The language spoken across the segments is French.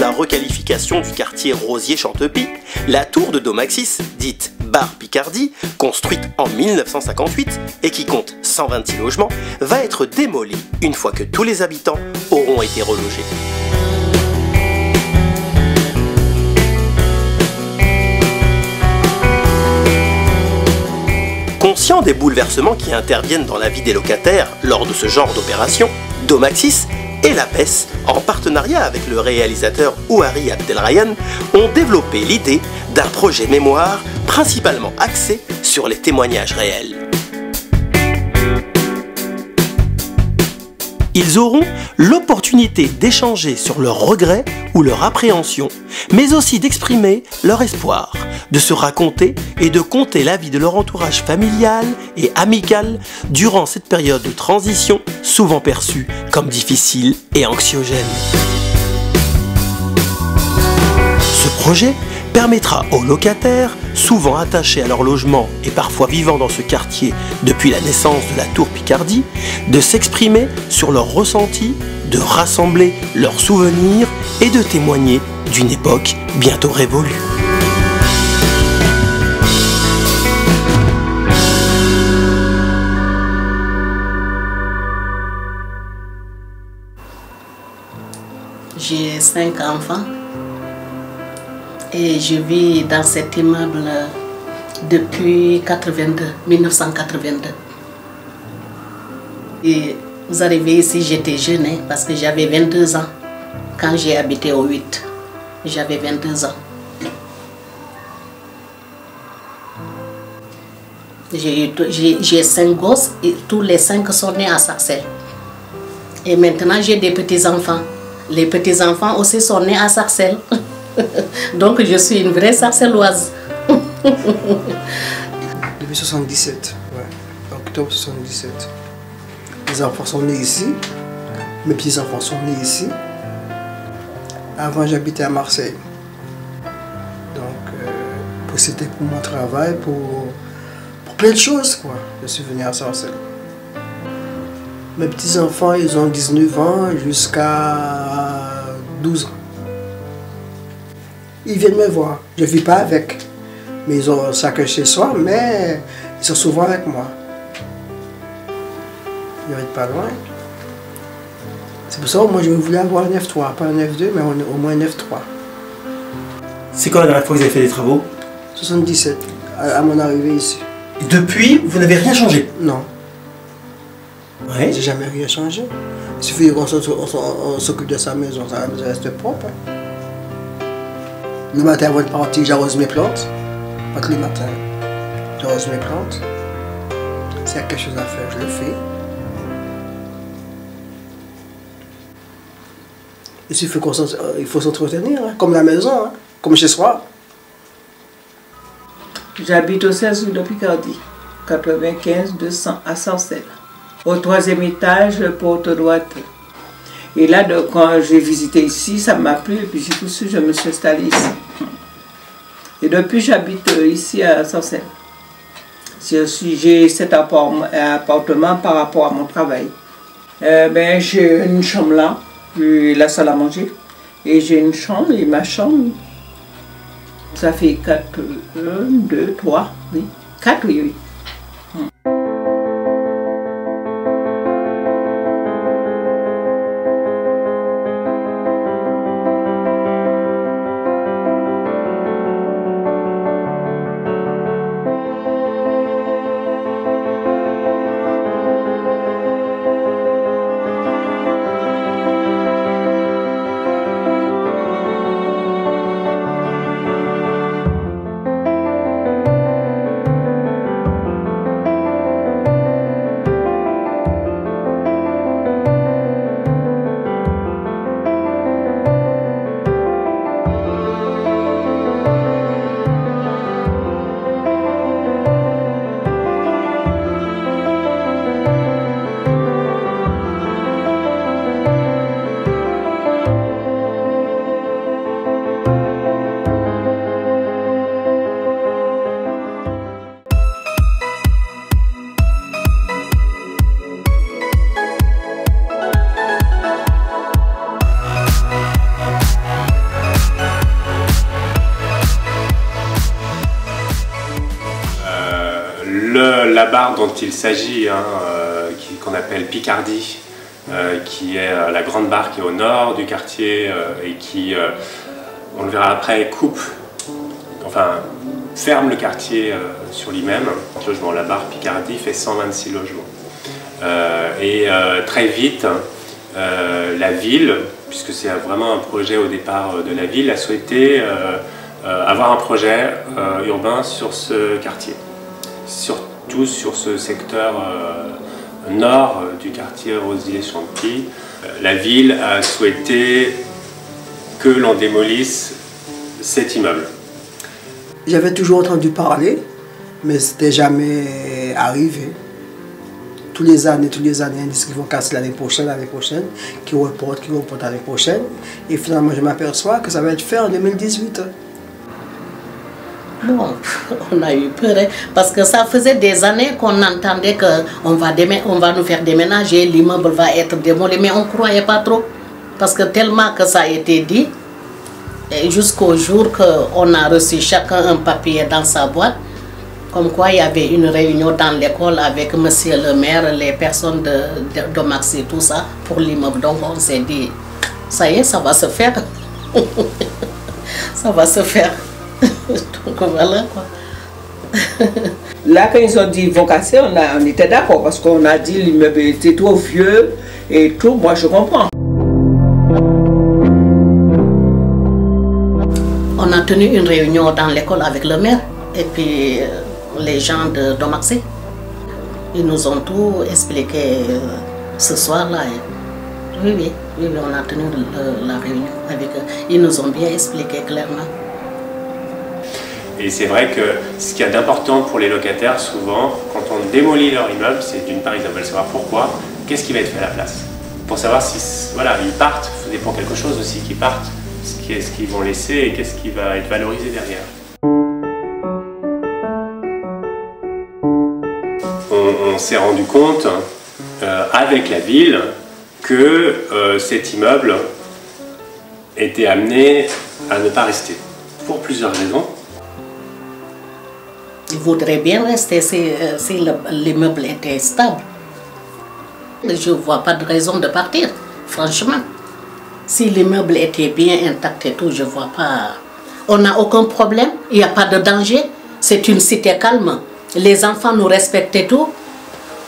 la requalification du quartier Rosier-Chantepie, la tour de Domaxis, dite Bar Picardie, construite en 1958 et qui compte 126 logements, va être démolie une fois que tous les habitants auront été relogés. Conscient des bouleversements qui interviennent dans la vie des locataires lors de ce genre d'opération, Domaxis et la PES, en partenariat avec le réalisateur Ouari Abdelrayan, ont développé l'idée d'un projet mémoire principalement axé sur les témoignages réels. Ils auront l'opportunité d'échanger sur leurs regrets ou leur appréhension, mais aussi d'exprimer leur espoir, de se raconter et de conter la vie de leur entourage familial et amical durant cette période de transition souvent perçue comme difficile et anxiogène. Ce projet permettra aux locataires, souvent attachés à leur logement et parfois vivant dans ce quartier depuis la naissance de la tour Picardie, de s'exprimer sur leurs ressentis, de rassembler leurs souvenirs et de témoigner d'une époque bientôt révolue. J'ai 5 enfants et je vis dans cet immeuble depuis 1982. Et vous arrivez ici, j'étais jeune parce que j'avais 22 ans quand j'ai habité au 8. J'avais 22 ans. J'ai 5 gosses et tous les 5 sont nés à Sarcelles. Et maintenant j'ai des petits-enfants. Les petits-enfants aussi sont nés à Sarcelles. Donc je suis une vraie sarcelloise. Depuis 77, ouais. Octobre 77. Les enfants sont nés ici. Mes petits-enfants sont nés ici. Avant, j'habitais à Marseille. Donc, c'était pour mon travail, pour plein de choses, quoi. Je suis venu à Sarcelles. Mes petits-enfants, ils ont 19 ans jusqu'à 12 ans. Ils viennent me voir. Je ne vis pas avec. Mais ils ont chacun chez soi, mais ils sont souvent avec moi. Ils n'habitent pas loin. C'est pour ça que moi je voulais avoir un F3, pas un F2, mais au moins un F3. C'est quand la dernière fois que vous avez fait des travaux? 77, à mon arrivée ici. Et depuis, vous n'avez rien changé? Non. Ouais. J'ai jamais rien changé. Il suffit qu'on s'occupe de sa maison reste propre. Hein. Le matin avant de partir, j'arrose mes plantes. Pas tous les matins. J'arrose mes plantes. S'il y a quelque chose à faire, je le fais. Il faut s'entretenir, hein, comme la maison, hein, comme chez soi. J'habite au 16 rue de Picardie, 95 200 à Sarcelles. Au 3e étage, porte droite. Et là, quand j'ai visité ici, ça m'a plu, et puis j'ai tout de suite, je me suis installée ici. Et depuis, j'habite ici à Sarcelles. J'ai cet appartement par rapport à mon travail. J'ai une chambre là, puis la salle à manger. Et j'ai une chambre, et ma chambre, ça fait 4, 1, 2, 3, oui. 4, oui, oui. la barre dont il s'agit, qu'on appelle Picardie, qui est la grande barre qui est au nord du quartier et qui, on le verra après, ferme le quartier sur lui-même. La barre Picardie fait 126 logements. Très vite, la ville, puisque c'est vraiment un projet au départ de la ville, a souhaité avoir un projet urbain sur ce quartier, surtout sur ce secteur nord du quartier Rosy-les-Champis. La ville a souhaité que l'on démolisse cet immeuble. J'avais toujours entendu parler, mais c'était jamais arrivé. Tous les années, ils disent qu'ils vont casser l'année prochaine, qu'ils reportent l'année prochaine. Et finalement, je m'aperçois que ça va être fait en 2018. Bon, on a eu peur, hein, parce que ça faisait des années qu'on entendait qu'on va nous faire déménager, l'immeuble va être démoli, mais on ne croyait pas trop. Parce que tellement que ça a été dit, jusqu'au jour qu'on a reçu chacun un papier dans sa boîte, comme quoi il y avait une réunion dans l'école avec monsieur le maire, les personnes de Maxi, tout ça, pour l'immeuble. Donc on s'est dit, ça y est, ça va se faire. Ça va se faire. Donc voilà quoi. Là, quand ils ont dit qu'ils vont casser, on était d'accord parce qu'on a dit l'immeuble était trop vieux et tout. Moi, je comprends. On a tenu une réunion dans l'école avec le maire et puis les gens de Domaxé. Ils nous ont tout expliqué ce soir-là. Oui, on a tenu la réunion avec eux. Ils nous ont bien expliqué clairement. Et c'est vrai que ce qu'il y a d'important pour les locataires, souvent, quand on démolit leur immeuble, c'est d'une part, ils veulent savoir pourquoi, qu'est-ce qui va être fait à la place. Pour savoir si, voilà, ils partent, il faut pour quelque chose aussi qu'ils partent, qu'est-ce qu'ils vont laisser et qu'est-ce qui va être valorisé derrière. On s'est rendu compte, avec la ville, que cet immeuble était amené à ne pas rester, pour plusieurs raisons. Il voudrait bien rester si l'immeuble était stable. Je ne vois pas de raison de partir, franchement. Si l'immeuble était bien intact et tout, je ne vois pas. On n'a aucun problème, il n'y a pas de danger. C'est une cité calme. Les enfants nous respectent et tout.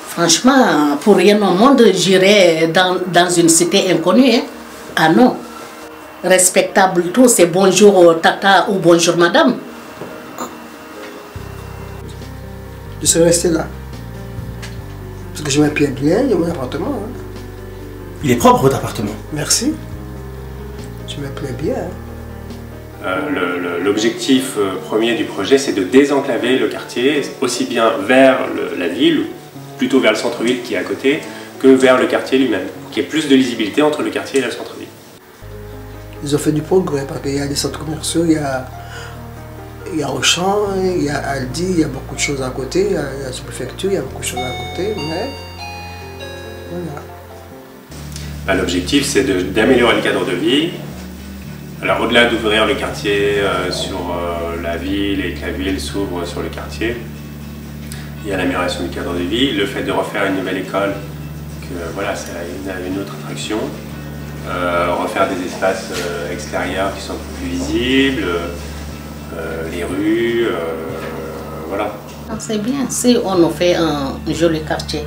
Franchement, pour rien au monde, j'irais dans une cité inconnue. Hein. Ah non. Respectable tout, c'est bonjour tata ou bonjour madame. Je serais resté là. Parce que je m'appelle bien, il y a mon appartement. Hein. Il est propre votre appartement. Merci. Je me plais bien. Hein. L'objectif premier du projet, c'est de désenclaver le quartier, aussi bien vers la ville, plutôt vers le centre-ville qui est à côté, que vers le quartier lui-même. Qu'il y ait plus de lisibilité entre le quartier et le centre-ville. Ils ont fait du progrès parce qu'il y a des centres commerciaux, il y a Auchan, il y a Aldi, il y a beaucoup de choses à côté, il y a la sous-préfecture, il y a beaucoup de choses à côté, mais voilà. L'objectif, c'est d'améliorer le cadre de vie. Alors au-delà d'ouvrir le quartier sur la ville et que la ville s'ouvre sur le quartier, il y a l'amélioration du cadre de vie, le fait de refaire une nouvelle école, que voilà, c'est une autre attraction, refaire des espaces extérieurs qui sont plus visibles, les rues, voilà. C'est bien, si on nous fait un joli quartier,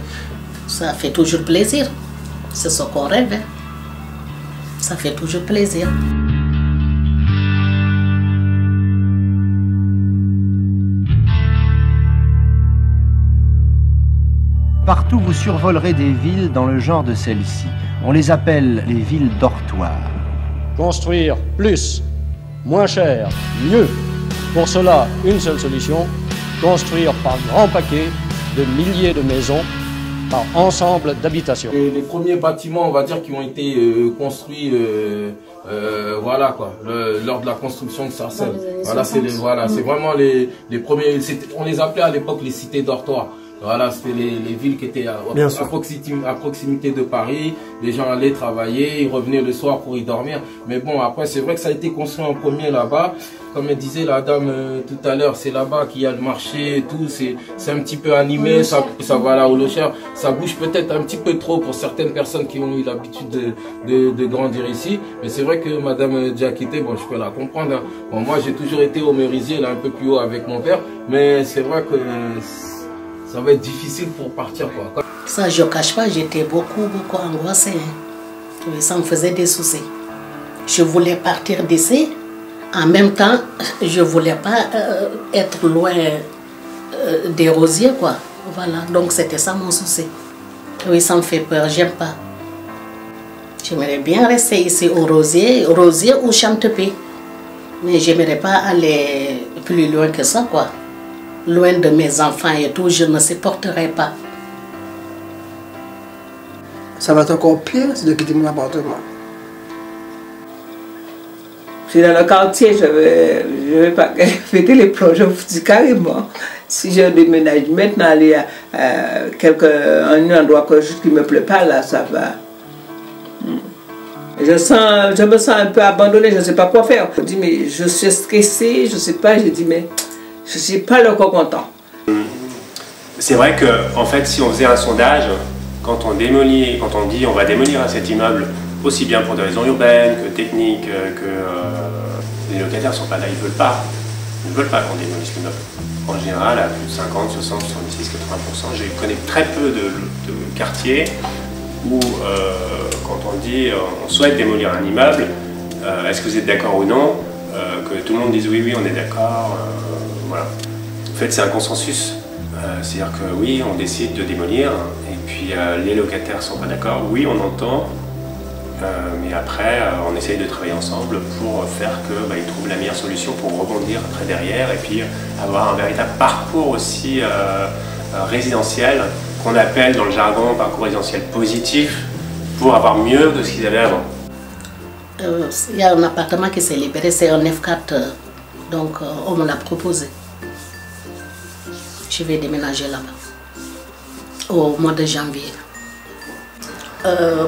ça fait toujours plaisir. C'est ce qu'on rêve. Hein. Ça fait toujours plaisir. Partout, vous survolerez des villes dans le genre de celle-ci. On les appelle les villes dortoirs. Construire plus, moins cher, mieux. Pour cela, une seule solution, construire par grands paquets de milliers de maisons, par ensemble d'habitations. Les premiers bâtiments, on va dire, qui ont été construits voilà, quoi, lors de la construction de Sarcelles. Voilà, c'est vraiment les premiers, on les appelait à l'époque les cités dortoirs. Voilà, c'était les villes qui étaient à proximité de Paris. Les gens allaient travailler, ils revenaient le soir pour y dormir. Mais bon, après, c'est vrai que ça a été construit en premier là-bas. Comme elle disait la dame tout à l'heure, c'est là-bas qu'il y a le marché et tout. C'est un petit peu animé, ça voilà, au Locher. Ça bouge peut-être un petit peu trop pour certaines personnes qui ont eu l'habitude de grandir ici. Mais c'est vrai que Madame Diakité, bon, je peux la comprendre. Hein. Bon, moi, j'ai toujours été au Merisier, là, un peu plus haut avec mon père. Mais c'est vrai que ça va être difficile pour partir, quoi. Ça, je ne cache pas, j'étais beaucoup angoissée. Hein. Ça me faisait des soucis. Je voulais partir d'ici. En même temps, je ne voulais pas être loin des rosiers, quoi. Voilà, donc c'était ça mon souci. Oui, ça me fait peur, j'aime pas. J'aimerais bien rester ici au rosier ou Chantepie. Mais j'aimerais pas aller plus loin que ça, quoi. Loin de mes enfants et tout, je ne supporterai pas. Ça va être encore pire si de quitter mon appartement. Si dans le quartier, je vais pas fêter les plans, je vous dis carrément. Si je déménage maintenant, aller à un endroit qui ne me plaît pas, là, ça va. Je me sens un peu abandonnée, je ne sais pas quoi faire. Je dis, mais je suis stressée, je ne sais pas, je dis, mais je ne suis pas le corps content. C'est vrai que, en fait, si on faisait un sondage, quand on dit on va démolir cet immeuble, aussi bien pour des raisons urbaines que techniques, les locataires ne sont pas là, ils ne veulent pas. Ils ne veulent pas qu'on démolisse l'immeuble. En général, à plus de 50, 60, 70, 80%, je connais très peu de quartiers où, quand on dit on souhaite démolir un immeuble, est-ce que vous êtes d'accord ou non, que tout le monde dise oui, oui, on est d'accord. Voilà. En fait, c'est un consensus. C'est-à-dire que oui, on décide de démolir, et puis les locataires ne sont pas d'accord. Oui, on entend. Mais après, on essaye de travailler ensemble pour faire qu'ils trouvent la meilleure solution pour rebondir après derrière et puis avoir un véritable parcours aussi résidentiel qu'on appelle dans le jargon parcours résidentiel positif pour avoir mieux de ce qu'ils avaient avant. Il y a un appartement qui s'est libéré, c'est un F4, donc on me l'a proposé. Je vais déménager là-bas au mois de janvier.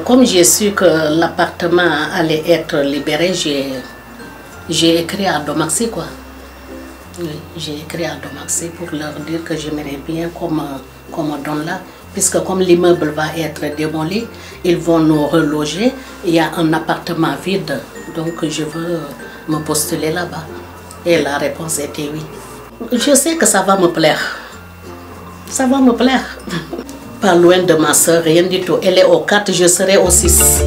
Comme j'ai su que l'appartement allait être libéré, j'ai écrit à Domaxy, quoi. Oui, j'ai écrit à Domaxy pour leur dire que j'aimerais bien qu'on me donne là, puisque comme l'immeuble va être démoli, ils vont nous reloger. Il y a un appartement vide, donc je veux me postuler là-bas. Et la réponse était oui. Je sais que ça va me plaire. Ça va me plaire. Pas loin de ma soeur, rien du tout. Elle est au 4, je serai au 6.